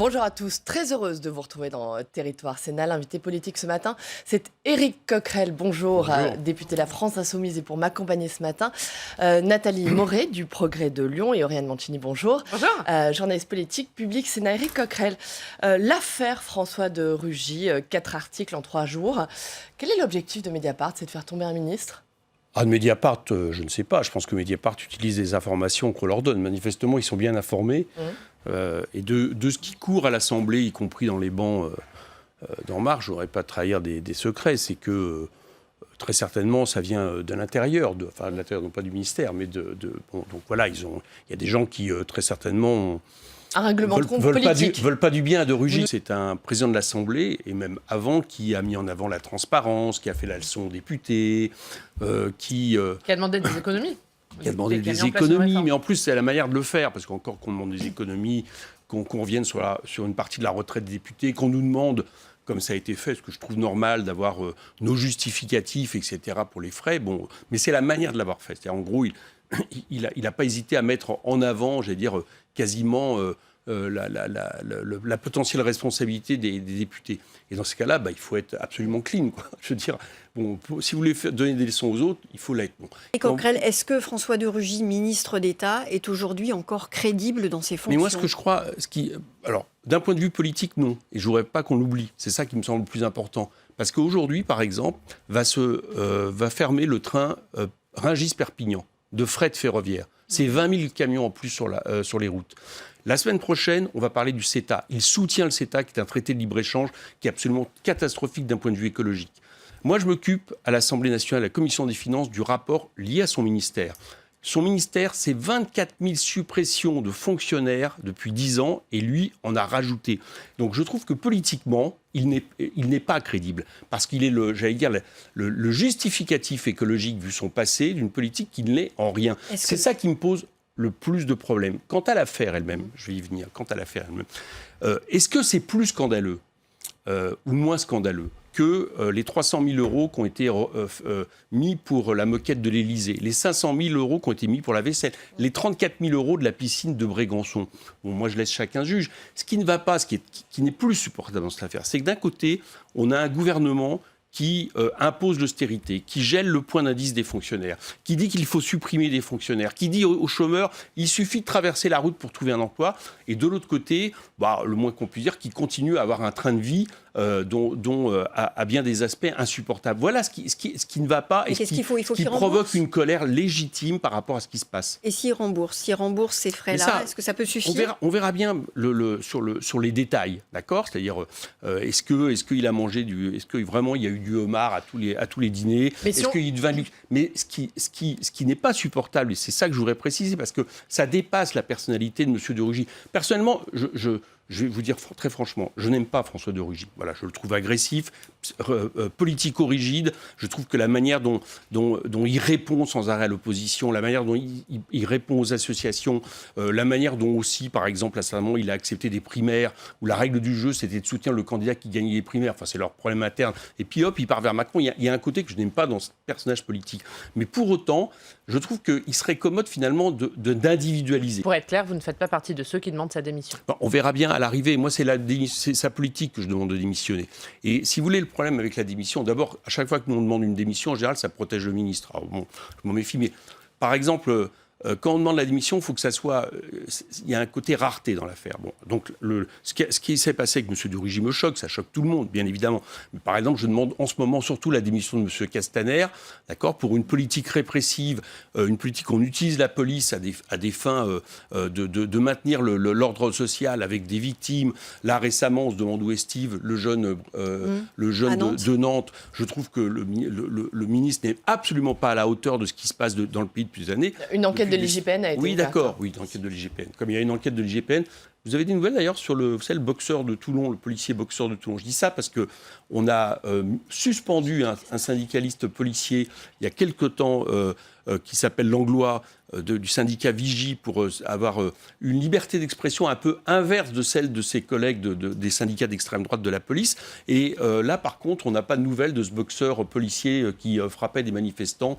Bonjour à tous, très heureuse de vous retrouver dans Territoire Sénat. L'invité politique ce matin, c'est Éric Coquerel. Bonjour, député de la France Insoumise. Et pour m'accompagner ce matin, Nathalie Moret du Progrès de Lyon et Oriane Mancini, bonjour. Bonjour. Journaliste politique, public, Sénat. Éric Coquerel, l'affaire François de Rugy, 4 articles en 3 jours. Quel est l'objectif de Mediapart? C'est de faire tomber un ministre? De Mediapart, je ne sais pas. Je pense que Mediapart utilise des informations qu'on leur donne. Manifestement, ils sont bien informés. Et de ce qui court à l'Assemblée, y compris dans les bancs d'En Marche, je ne voudrais pas trahir des secrets. C'est que très certainement, ça vient de l'intérieur. De l'intérieur, non pas du ministère, mais donc voilà, il y a des gens qui, très certainement... Un règlement de compte politique. Veulent pas du bien à de Rugy. C'est un président de l'Assemblée, et même avant, qui a mis en avant la transparence, qui a fait la leçon aux députés, qui a demandé des économies. Qui a demandé des économies, mais en plus, c'est la manière de le faire, parce qu'encore qu'on demande des économies, qu'on revienne sur une partie de la retraite des députés, qu'on nous demande, comme ça a été fait, ce que je trouve normal, d'avoir nos justificatifs, etc., pour les frais. Bon, mais c'est la manière de l'avoir fait. C'est-à-dire, en gros, il n'a pas hésité à mettre en avant, j'allais dire, quasiment la potentielle responsabilité des députés. Et dans ce cas-là, il faut être absolument clean, quoi. Je veux dire, si vous voulez donner des leçons aux autres, il faut l'être. Et Coquerel, est-ce que François de Rugy, ministre d'État, est aujourd'hui encore crédible dans ses fonctions? Mais moi, ce que je crois... Alors, d'un point de vue politique, non. Et je ne voudrais pas qu'on l'oublie. C'est ça qui me semble le plus important. Parce qu'aujourd'hui, par exemple, va fermer le train Rungis-Perpignan de fret ferroviaire. C'est 20 000 camions en plus sur les routes. La semaine prochaine, on va parler du CETA. Il soutient le CETA, qui est un traité de libre-échange qui est absolument catastrophique d'un point de vue écologique. Moi, je m'occupe à l'Assemblée nationale, à la Commission des finances, du rapport lié à son ministère. Son ministère, c'est 24 000 suppressions de fonctionnaires depuis 10 ans, et lui en a rajouté. Donc je trouve que politiquement, il n'est pas crédible, parce qu'il est le justificatif écologique, vu son passé, d'une politique qui ne l'est en rien. C'est ça qui me pose le plus de problèmes. Quant à l'affaire elle-même, je vais y venir, est-ce que c'est plus scandaleux ou moins scandaleux que les 300 000 euros qui ont été mis pour la moquette de l'Élysée, les 500 000 euros qui ont été mis pour la vaisselle, les 34 000 euros de la piscine de Brégançon? Bon, moi, je laisse chacun juge. Ce qui ne va pas, qui n'est plus supportable dans cette affaire, c'est que d'un côté, on a un gouvernement qui impose l'austérité, qui gèle le point d'indice des fonctionnaires, qui dit qu'il faut supprimer des fonctionnaires, qui dit aux chômeurs, il suffit de traverser la route pour trouver un emploi, et de l'autre côté, le moins qu'on puisse dire, qui continue à avoir un train de vie dont a bien des aspects insupportables. Voilà ce qui ne va pas, et qui provoque une colère légitime par rapport à ce qui se passe. Et s'il rembourse ces frais-là, est-ce que ça peut suffire? On verra bien sur les détails, d'accord? C'est-à-dire, est-ce qu'il a mangé est-ce que vraiment il y a eu du homard à tous les dîners? Mais ce qui n'est pas supportable, et c'est ça que je voudrais préciser, parce que ça dépasse la personnalité de M. de Rugy. Personnellement, je vais vous dire très franchement, je n'aime pas François de Rugy. Voilà, je le trouve agressif, politico-rigide. Je trouve que la manière dont il répond sans arrêt à l'opposition, la manière dont il répond aux associations, la manière dont aussi, par exemple, à ce moment, il a accepté des primaires où la règle du jeu, c'était de soutenir le candidat qui gagnait les primaires. Enfin, c'est leur problème interne. Et puis hop, il part vers Macron. Il y a un côté que je n'aime pas dans ce personnage politique. Mais pour autant, je trouve qu'il serait commode finalement d'individualiser. Pour être clair, vous ne faites pas partie de ceux qui demandent sa démission. On verra bien à l'arrivée. Moi, c'est sa politique que je demande de démissionner. Et si vous voulez, le problème avec la démission, d'abord, à chaque fois que nous on demande une démission, en général, ça protège le ministre. Alors bon, je m'en méfie, mais par exemple, quand on demande la démission, il faut que ça soit... Il y a un côté rareté dans l'affaire. Bon, donc, ce qui s'est passé avec M. de Rugy me choque, ça choque tout le monde, bien évidemment. Mais par exemple, je demande en ce moment surtout la démission de M. Castaner, d'accord, pour une politique répressive, une politique où on utilise la police à des fins de maintenir l'ordre social avec des victimes. Là, récemment, on se demande où est Steve, le jeune de Nantes. Je trouve que le ministre n'est absolument pas à la hauteur de ce qui se passe dans le pays depuis des années. Une enquête de l'IGPN a été ouverte. Oui, d'accord, oui, une enquête de l'IGPN. Comme il y a une enquête de l'IGPN, vous avez des nouvelles d'ailleurs sur le boxeur de Toulon, le policier boxeur de Toulon. Je dis ça parce qu'on a suspendu un syndicaliste policier il y a quelque temps qui s'appelle Langlois, du syndicat Vigie, pour avoir une liberté d'expression un peu inverse de celle de ses collègues des syndicats d'extrême droite de la police. Et là, par contre, on n'a pas de nouvelles de ce boxeur policier qui frappait des manifestants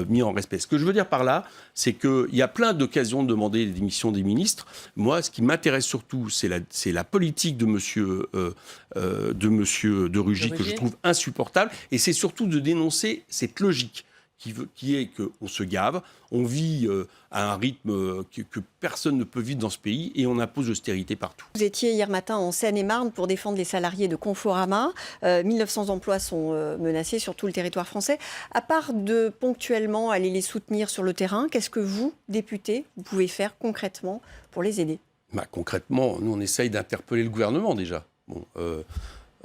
mis en respect. Ce que je veux dire par là, c'est qu'il y a plein d'occasions de demander les démissions des ministres. Moi, ce qui m'intéresse surtout, c'est la politique de monsieur de Rugy, que je trouve insupportable. Et c'est surtout de dénoncer cette logique qui est qu'on se gave, on vit à un rythme que personne ne peut vivre dans ce pays et on impose l'austérité partout. Vous étiez hier matin en Seine-et-Marne pour défendre les salariés de Conforama. 1900 emplois sont menacés sur tout le territoire français. À part de ponctuellement aller les soutenir sur le terrain, qu'est-ce que vous, députés, vous pouvez faire concrètement pour les aider ? Concrètement, nous on essaye d'interpeller le gouvernement déjà. Bon,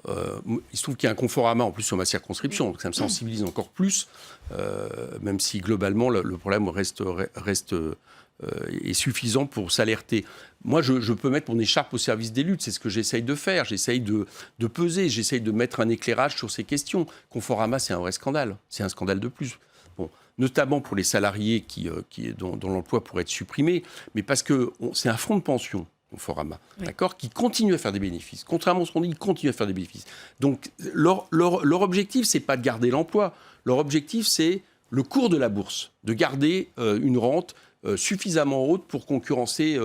il se trouve qu'il y a un Conforama en plus sur ma circonscription, donc ça me sensibilise encore plus, même si globalement le problème est suffisant pour s'alerter. Moi, je peux mettre mon écharpe au service des luttes, c'est ce que j'essaye de faire. J'essaye de peser, j'essaye de mettre un éclairage sur ces questions. Conforama, c'est un vrai scandale, c'est un scandale de plus. Bon, notamment pour les salariés dont l'emploi pourrait être supprimé, mais parce que c'est un fonds de pension. Conforama, d'accord, qui continue à faire des bénéfices. Contrairement à ce qu'on dit, ils continuent à faire des bénéfices. Donc, leur objectif, c'est pas de garder l'emploi. Leur objectif, c'est le cours de la bourse, de garder une rente suffisamment haute pour concurrencer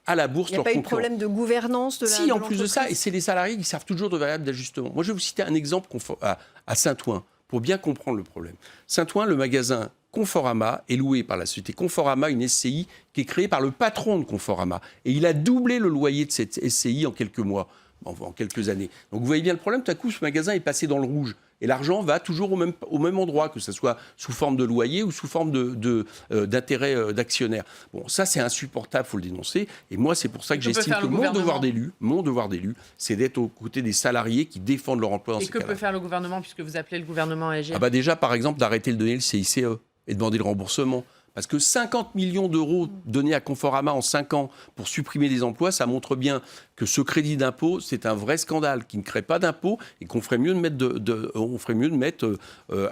à la bourse leurs concurrents. Il n'y a pas eu de problème de gouvernance de la Si, en plus de ça, et c'est les salariés qui servent toujours de variable d'ajustement. Moi, je vais vous citer un exemple à Saint-Ouen, pour bien comprendre le problème. Saint-Ouen, le magasin Conforama est loué par la société Conforama, une SCI qui est créée par le patron de Conforama. Et il a doublé le loyer de cette SCI en quelques mois, en quelques années. Donc vous voyez bien le problème, tout à coup ce magasin est passé dans le rouge. Et l'argent va toujours au même endroit, que ce soit sous forme de loyer ou sous forme d'intérêt d'actionnaire. Bon, ça c'est insupportable, il faut le dénoncer. Et moi c'est pour ça que j'estime que mon devoir d'élu, c'est d'être aux côtés des salariés qui défendent leur emploi dans ces cas-là. Et que peut faire le gouvernement, puisque vous appelez le gouvernement à agir ? Déjà, par exemple, d'arrêter de donner le CICE et demander le remboursement. Parce que 50 millions d'euros donnés à Conforama en 5 ans pour supprimer des emplois, ça montre bien que ce crédit d'impôt, c'est un vrai scandale, qui ne crée pas d'impôt et qu'on ferait mieux de mettre,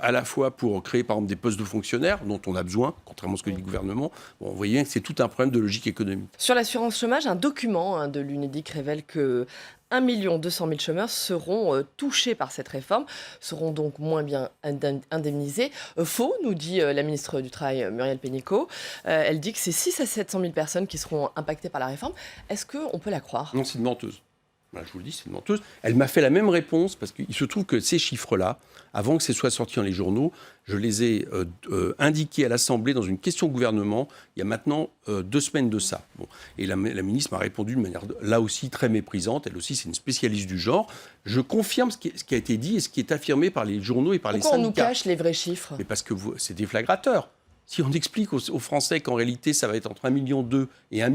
à la fois pour créer, par exemple, des postes de fonctionnaires dont on a besoin, contrairement à ce que dit le gouvernement. Bon, vous voyez bien que c'est tout un problème de logique économique. Sur l'assurance chômage, un document de l'UNEDIC révèle que 1 200 000 chômeurs seront touchés par cette réforme, seront donc moins bien indemnisés. Faux, nous dit la ministre du Travail, Muriel Pénicaud. Elle dit que c'est 600 à 700 000 personnes qui seront impactées par la réforme. Est-ce qu'on peut la croire ? Non, c'est une menteuse. Voilà, je vous le dis, c'est une menteuse. Elle m'a fait la même réponse, parce qu'il se trouve que ces chiffres-là, avant que ce soit sorti dans les journaux, je les ai indiqués à l'Assemblée dans une question au gouvernement, il y a maintenant 2 semaines de ça. Bon. Et la ministre m'a répondu de manière, là aussi, très méprisante. Elle aussi, c'est une spécialiste du genre. Je confirme ce qui a été dit et ce qui est affirmé par les journaux et par les syndicats. Pourquoi on nous cache les vrais chiffres ? Mais parce que c'est déflagrateur. Si on explique aux Français qu'en réalité, ça va être entre 1,2 million et 1,5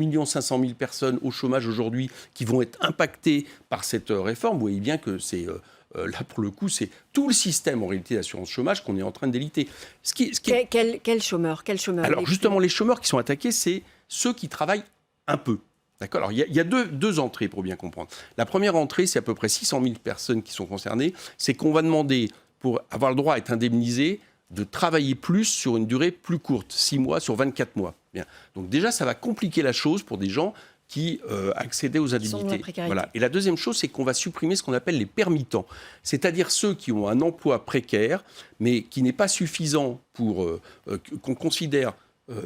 million personnes au chômage aujourd'hui qui vont être impactées par cette réforme, vous voyez bien que c'est... là, pour le coup, c'est tout le système, en réalité, d'assurance chômage qu'on est en train de déliter. Quel chômeur ? Alors, justement, les chômeurs qui sont attaqués, c'est ceux qui travaillent un peu. D'accord ? Alors, il y a deux entrées, pour bien comprendre. La première entrée, c'est à peu près 600 000 personnes qui sont concernées. C'est qu'on va demander, pour avoir le droit à être indemnisé, de travailler plus sur une durée plus courte, 6 mois sur 24 mois. Bien. Donc déjà, ça va compliquer la chose pour des gens qui accédaient aux indemnités. Voilà. Et la deuxième chose, c'est qu'on va supprimer ce qu'on appelle les permittents, c'est-à-dire ceux qui ont un emploi précaire, mais qui n'est pas suffisant pour qu'on considère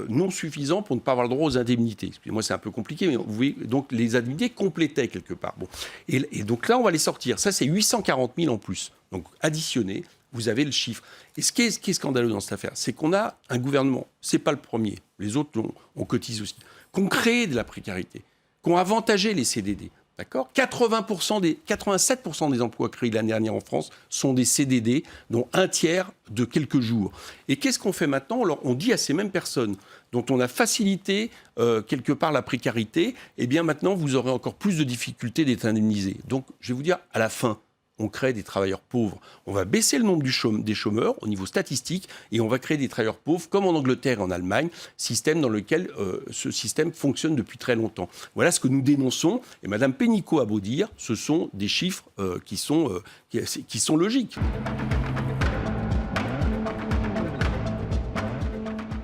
non suffisant pour ne pas avoir le droit aux indemnités. Excusez-moi, c'est un peu compliqué, mais vous voyez, donc les indemnités complétaient quelque part. Bon. Et donc là, on va les sortir. Ça, c'est 840 000 en plus. Donc additionné, vous avez le chiffre. Et ce qui est scandaleux dans cette affaire, c'est qu'on a un gouvernement, c'est pas le premier, les autres, on cotise aussi, qu'on crée de la précarité, qu'on avantagé les CDD. D'accord ? 87% des emplois créés l'année dernière en France sont des CDD, dont un tiers de quelques jours. Et qu'est-ce qu'on fait maintenant ? On dit à ces mêmes personnes dont on a facilité quelque part la précarité, eh bien maintenant vous aurez encore plus de difficultés d'être indemnisés. Donc je vais vous dire, à la fin, on crée des travailleurs pauvres. On va baisser le nombre des chômeurs au niveau statistique et on va créer des travailleurs pauvres comme en Angleterre et en Allemagne, système dans lequel ce système fonctionne depuis très longtemps. Voilà ce que nous dénonçons. Et Mme Pénicaud a beau dire, ce sont des chiffres qui sont logiques.